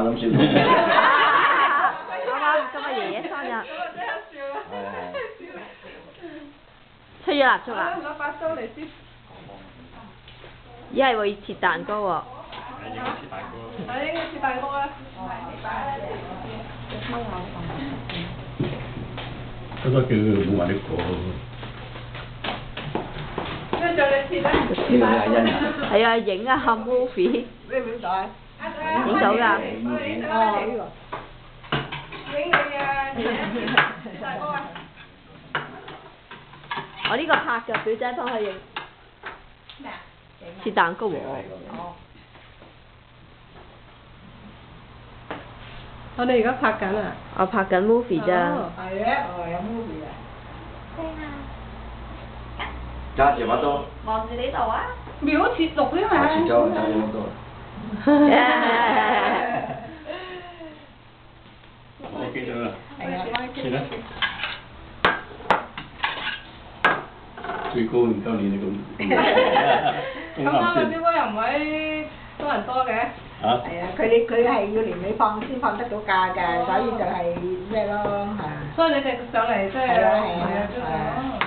咁笑到。啱啱今日爺爺生日。吹咗蠟燭啊！攞把刀嚟先。依係會切蛋糕喎。係應該切蛋糕啦。嗰個叫冇話啲果。咩叫你切咧？呢個係欣啊。係啊，影啊 movie。咩表仔？影到㗎。哦。影你啊！切蛋糕啊！我呢個拍嘅，表姐幫佢影。咩啊？切蛋糕喎。哦。我哋而家拍緊啊！我拍緊 movie 咋。係啊，有 movie 啊。揸住把刀。望住呢度啊！秒切六啫嘛。切咗，揸住把刀。我記咗啦。係啊，切啦。最高唔夠你咁。咁啱個標哥又唔係多人多嘅。嚇？係啊，佢係要年尾放先放得到假㗎，所以就係咩咯嚇。所以你哋上嚟即係。係啊係啊係啊。